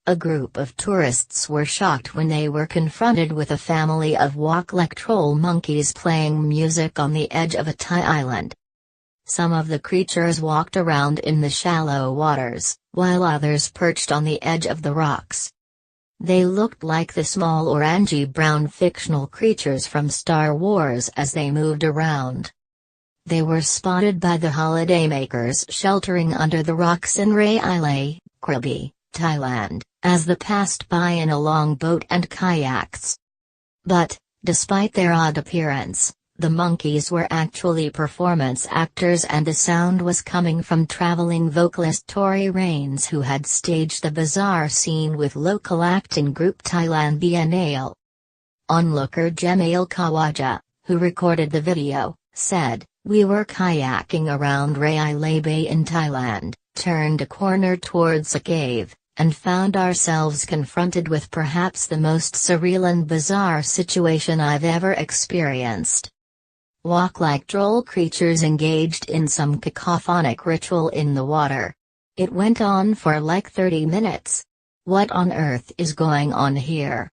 A group of tourists were shocked when they were confronted with a family of Ewok-like troll monkeys playing music on the edge of a Thai island. Some of the creatures walked around in the shallow waters, while others perched on the edge of the rocks. They looked like the small orangey-brown fictional creatures from Star Wars as they moved around. They were spotted by the holidaymakers sheltering under the rocks in Rai, Krabi, Thailand, as they passed by in a long boat and kayaks. But, despite their odd appearance, the monkeys were actually performance actors, and the sound was coming from traveling vocalist Tory Raines, who had staged the bizarre scene with local acting group Thailand Biennale. Onlooker Jemail Kawaja, who recorded the video, said, "We were kayaking around Rai Bay in Thailand, turned a corner towards a cave, and found ourselves confronted with perhaps the most surreal and bizarre situation I've ever experienced." Ewok-like troll creatures engaged in some cacophonic ritual in the water. It went on for like 30 minutes. What on earth is going on here?